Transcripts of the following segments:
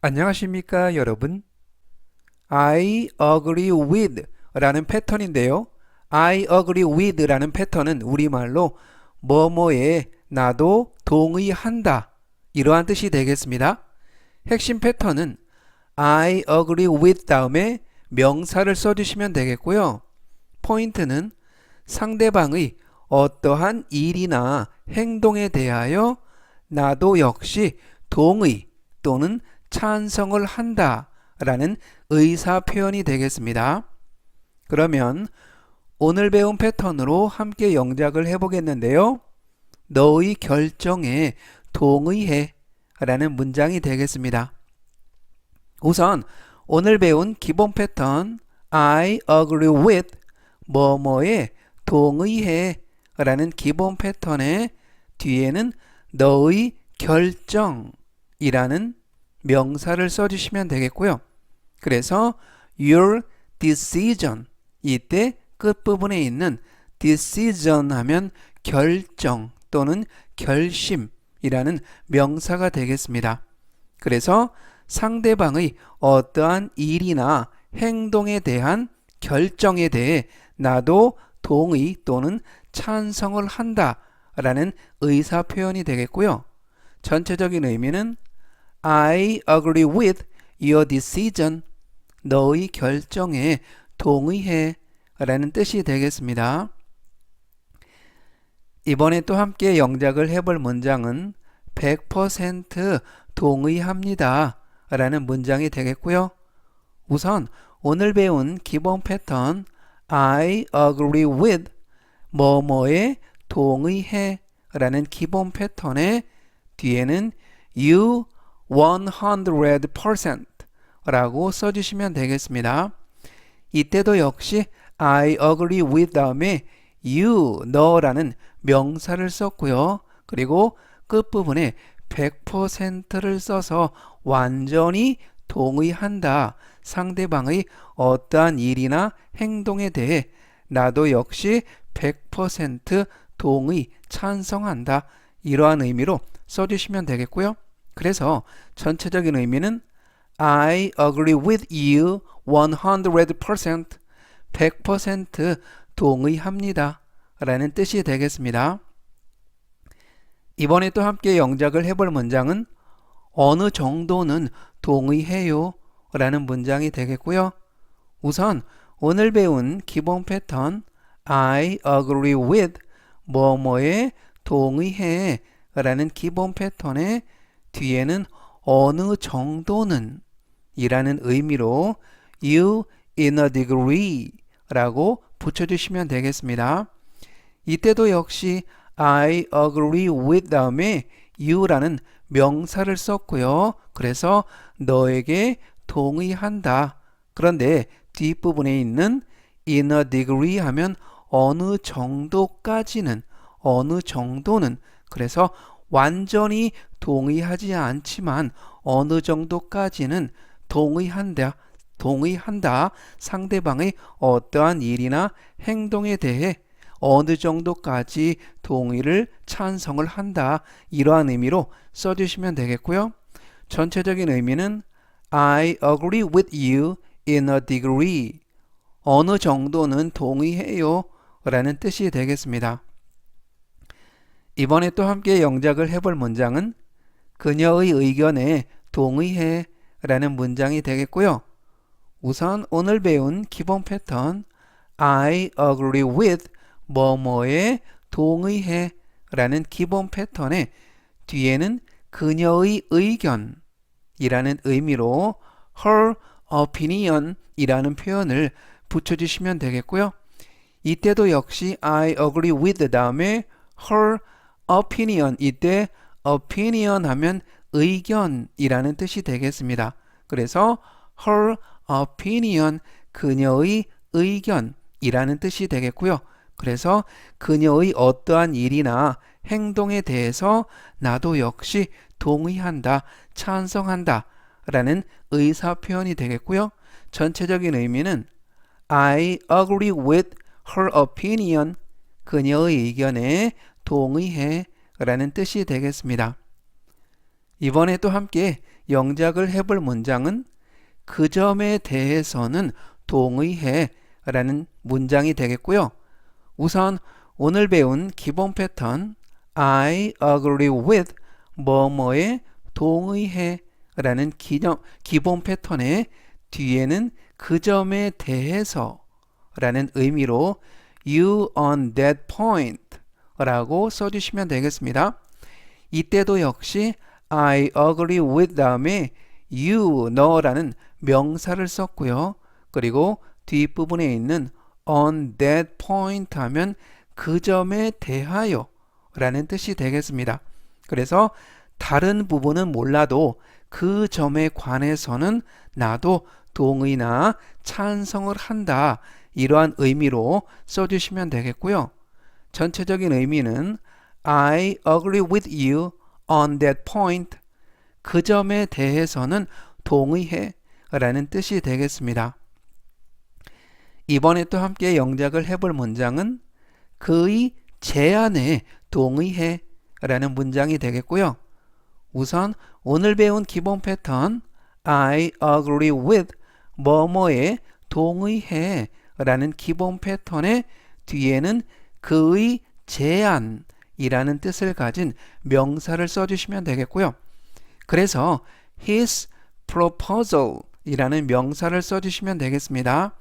안녕하십니까, 여러분? I agree with 라는 패턴인데요. I agree with 라는 패턴은 우리말로 뭐뭐에 나도 동의한다. 이러한 뜻이 되겠습니다. 핵심 패턴은 I agree with 다음에 명사를 써주시면 되겠고요. 포인트는 상대방의 어떠한 일이나 행동에 대하여 나도 역시 동의 또는 찬성을 한다 라는 의사 표현이 되겠습니다. 그러면 오늘 배운 패턴으로 함께 영작을 해보겠는데요. 너의 결정에 동의해 라는 문장이 되겠습니다. 우선 오늘 배운 기본 패턴 I agree with 뭐뭐에 동의해 라는 기본 패턴의 뒤에는 너의 결정이라는 명사를 써주시면 되겠고요. 그래서 your decision 이때 끝부분에 있는 decision 하면 결정 또는 결심이라는 명사가 되겠습니다. 그래서 상대방의 어떠한 일이나 행동에 대한 결정에 대해 나도 동의 또는 찬성을 한다 라는 의사 표현이 되겠고요. 전체적인 의미는 I agree with your decision. 너의 결정에 동의해 라는 뜻이 되겠습니다. 이번에 또 함께 영작을 해볼 문장은 100% 동의합니다 라는 문장이 되겠고요. 우선 오늘 배운 기본 패턴 I agree with 뭐뭐에 동의해 라는 기본 패턴의 뒤에는 you 100% 라고 써주시면 되겠습니다. 이때도 역시 I agree with 다음에 you, 너라는 명사를 썼고요. 그리고 끝부분에 100%를 써서 완전히 동의한다. 상대방의 어떠한 일이나 행동에 대해 나도 역시 100% 동의, 찬성한다. 이러한 의미로 써주시면 되겠고요. 그래서 전체적인 의미는 I agree with you 100% 100% 동의합니다 라는 뜻이 되겠습니다. 이번에 또 함께 영작을 해볼 문장은 어느 정도는 동의해요 라는 문장이 되겠고요. 우선 오늘 배운 기본 패턴 I agree with 뭐뭐에 동의해 라는 기본 패턴의 뒤에는 어느 정도는 이라는 의미로 you in a degree 라고 붙여주시면 되겠습니다. 이때도 역시 I agree with 다음에 you라는 명사를 썼고요. 그래서 너에게 동의한다. 그런데 뒷부분에 있는 in a degree 하면 어느 정도까지는 어느 정도는 그래서 완전히 동의하지 않지만 어느 정도까지는 동의한다. 상대방의 어떠한 일이나 행동에 대해 어느 정도까지 동의를 찬성을 한다. 이러한 의미로 써주시면 되겠고요. 전체적인 의미는 I agree with you in a degree. 어느 정도는 동의해요 라는 뜻이 되겠습니다. 이번에 또 함께 영작을 해볼 문장은 그녀의 의견에 동의해 라는 문장이 되겠고요. 우선 오늘 배운 기본 패턴 I agree with 뭐뭐에 동의해 라는 기본 패턴의 뒤에는 그녀의 의견이라는 의미로 her opinion 이라는 표현을 붙여주시면 되겠고요. 이때도 역시 I agree with 다음에 her opinion 이때 opinion 하면 의견이라는 뜻이 되겠습니다. 그래서 her opinion 그녀의 의견이라는 뜻이 되겠고요. 그래서 그녀의 어떠한 일이나 행동에 대해서 나도 역시 동의한다, 찬성한다 라는 의사 표현이 되겠고요. 전체적인 의미는 I agree with her opinion 그녀의 의견에 동의해 라는 뜻이 되겠습니다. 이번에 또 함께 영작을 해볼 문장은 그 점에 대해서는 동의해 라는 문장이 되겠고요. 우선 오늘 배운 기본 패턴 I agree with 뭐뭐에 동의해 라는 기본 패턴의 뒤에는 그 점에 대해서 라는 의미로 you on that point 라고 써주시면 되겠습니다. 이때도 역시 I agree with 다음에 you, 너라는 명사를 썼고요. 그리고 뒷부분에 있는 on that point 하면 그 점에 대하여 라는 뜻이 되겠습니다. 그래서 다른 부분은 몰라도 그 점에 관해서는 나도 동의나 찬성을 한다. 이러한 의미로 써주시면 되겠고요. 전체적인 의미는 I agree with you on that point. 그 점에 대해서는 동의해 라는 뜻이 되겠습니다. 이번에 또 함께 영작을 해볼 문장은 그의 제안에 동의해 라는 문장이 되겠고요. 우선 오늘 배운 기본 패턴 I agree with 뭐뭐에 동의해 라는 기본 패턴의 뒤에는 그의 제안이라는 뜻을 가진 명사를 써주시면 되겠고요. 그래서 his proposal 이라는 명사를 써주시면 되겠습니다.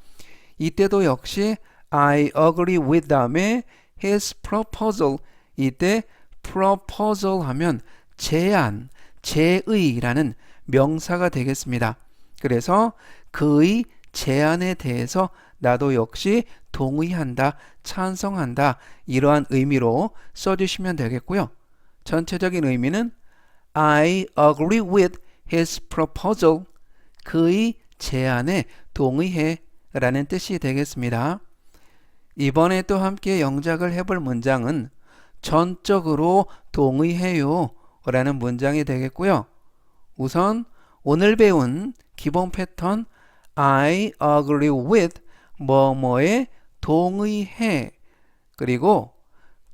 이때도 역시 I agree with 다음에 his proposal 이때 proposal 하면 제안, 제의라는 명사가 되겠습니다. 그래서 그의 제안에 대해서 나도 역시 동의한다, 찬성한다 이러한 의미로 써주시면 되겠고요. 전체적인 의미는 I agree with his proposal 그의 제안에 동의해 라는 뜻이 되겠습니다. 이번에 또 함께 영작을 해볼 문장은 전적으로 동의해요 라는 문장이 되겠고요. 우선 오늘 배운 기본 패턴 I agree with 뭐뭐에 동의해 그리고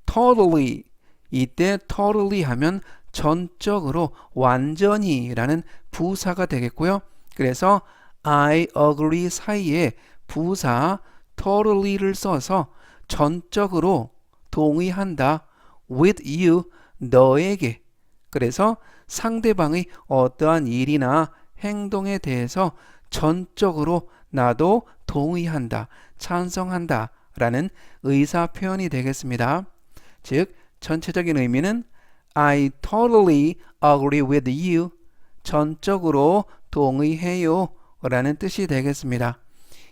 totally 이때 totally 하면 전적으로 완전히 라는 부사가 되겠고요. 그래서 I agree 사이에 부사 totally를 써서 전적으로 동의한다 with you 너에게 그래서 상대방의 어떠한 일이나 행동에 대해서 전적으로 나도 동의한다, 찬성한다 라는 의사 표현이 되겠습니다. 즉 전체적인 의미는 I totally agree with you 전적으로 동의해요 라는 뜻이 되겠습니다.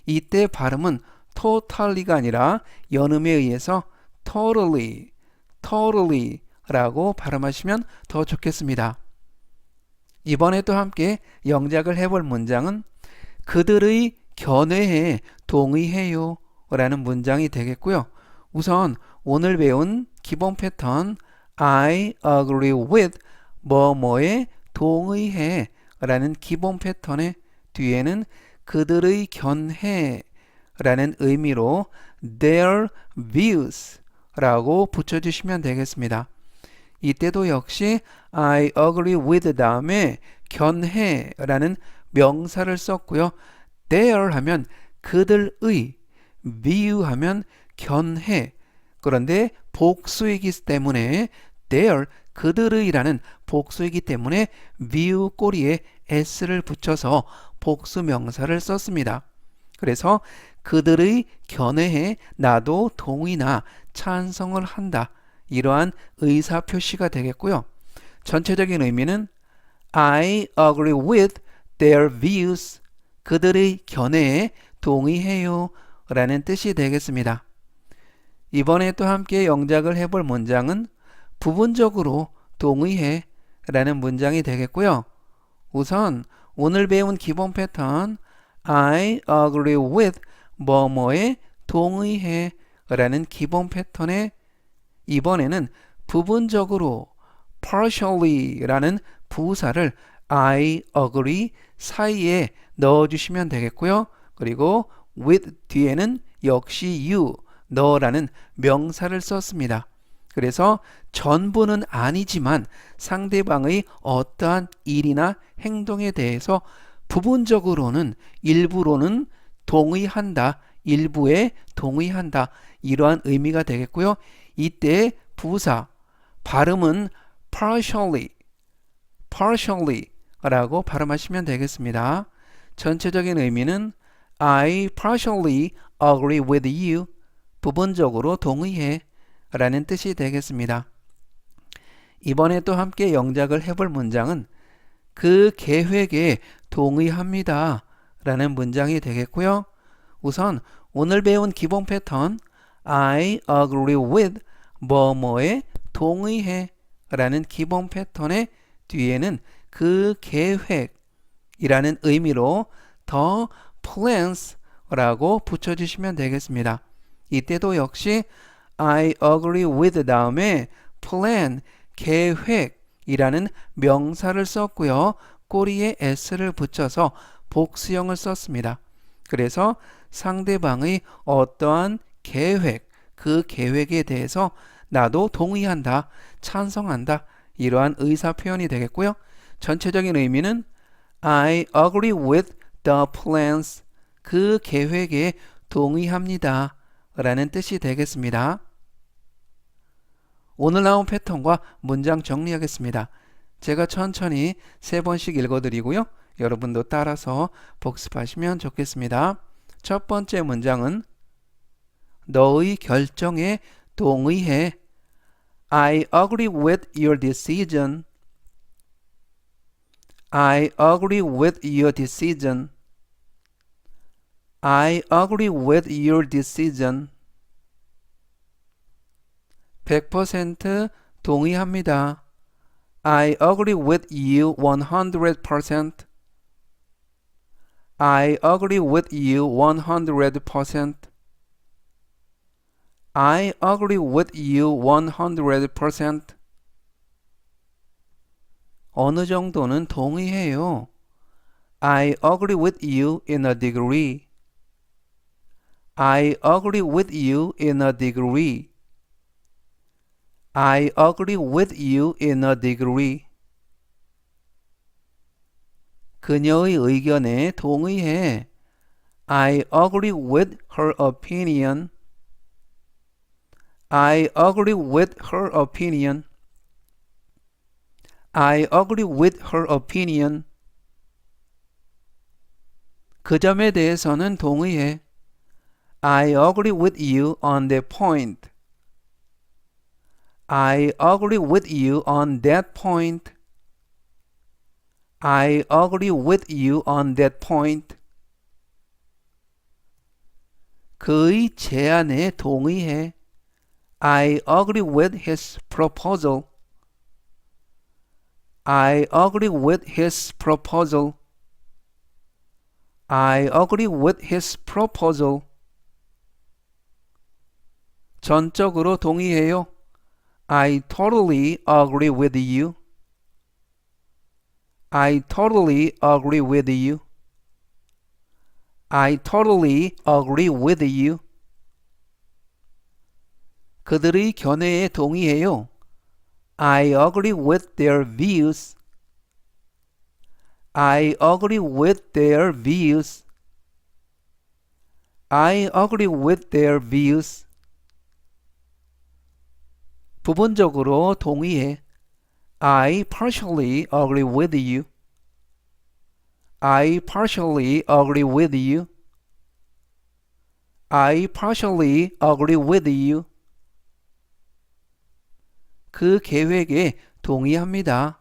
이때 발음은 totally가 아니라 연음에 의해서 totally 라고 발음하시면 더 좋겠습니다. 이번에 또 함께 영작을 해볼 문장은 그들의 견해에 동의해요 라는 문장이 되겠고요. 우선 오늘 배운 기본 패턴 I agree with 뭐뭐에 동의해 라는 기본 패턴의 뒤에는 그들의 견해 라는 의미로 their views 라고 붙여주시면 되겠습니다. 이때도 역시 I agree with 다음에 견해 라는 명사를 썼고요. their 하면 그들의, view 하면 견해. 그런데 복수이기 때문에 their, 그들의 라는 복수이기 때문에 view 꼬리에 s를 붙여서 복수 명사를 썼습니다. 그래서 그들의 견해에 나도 동의나 찬성을 한다. 이러한 의사 표시가 되겠고요. 전체적인 의미는 I agree with their views. 그들의 견해에 동의해요 라는 뜻이 되겠습니다. 이번에 또 함께 영작을 해볼 문장은 부분적으로 동의해 라는 문장이 되겠고요. 우선 오늘 배운 기본 패턴 I agree with 뭐뭐에 동의해 라는 기본 패턴에 이번에는 부분적으로 partially 라는 부사를 I agree 사이에 넣어주시면 되겠고요. 그리고 with 뒤에는 역시 you, 너라는 명사를 썼습니다. 그래서 전부는 아니지만 상대방의 어떠한 일이나 행동에 대해서 부분적으로는 일부로는 동의한다. 일부에 동의한다. 이러한 의미가 되겠고요. 이때 부사 발음은 partially 라고 발음하시면 되겠습니다. 전체적인 의미는 I partially agree with you. 부분적으로 동의해 라는 뜻이 되겠습니다. 이번에 또 함께 영작을 해볼 문장은 그 계획에 동의합니다 라는 문장이 되겠고요. 우선 오늘 배운 기본 패턴 I agree with 뭐뭐에 동의해 라는 기본 패턴의 뒤에는 그 계획이라는 의미로 the plans 라고 붙여주시면 되겠습니다. 이때도 역시 I agree with 다음에 plan, 계획이라는 명사를 썼고요. 꼬리에 s를 붙여서 복수형을 썼습니다. 그래서 상대방의 어떠한 계획, 그 계획에 대해서 나도 동의한다, 찬성한다 이러한 의사 표현이 되겠고요. 전체적인 의미는 I agree with the plans. 그 계획에 동의합니다 라는 뜻이 되겠습니다. 오늘 나온 패턴과 문장 정리하겠습니다. 제가 천천히 3번씩 읽어드리고요. 여러분도 따라서 복습하시면 좋겠습니다. 첫 번째 문장은 너의 결정에 동의해. I agree with your decision. I agree with your decision. I agree with your decision. 100% 동의합니다. I agree with you 100%. I agree with you 100%. I agree with you 100%. 어느 정도는 동의해요. I agree with you in a degree. I agree with you in a degree. I agree with you in a degree. 그녀의 의견에 동의해. I agree with her opinion. I agree with her opinion. I agree with her opinion. 그 점에 대해서는 동의해. I agree with you on that point. I agree with you on that point. I agree with you on that point. 그의 제안에 동의해. I agree with his proposal. I agree with his proposal. I agree with his proposal. 전적으로 동의해요. I totally agree with you. I totally agree with you. I totally agree with you. 그들의 견해에 동의해요. I agree with their views. I agree with their views. I agree with their views. 부분적으로 동의해. I partially agree with you. I partially agree with you. I partially agree with you. 그 계획에 동의합니다.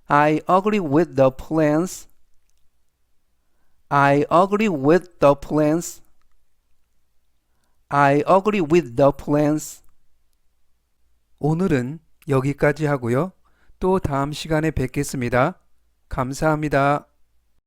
I agree with the plans. I agree with the plans. I agree with the plans. 오늘은 여기까지 하고요. 또 다음 시간에 뵙겠습니다. 감사합니다.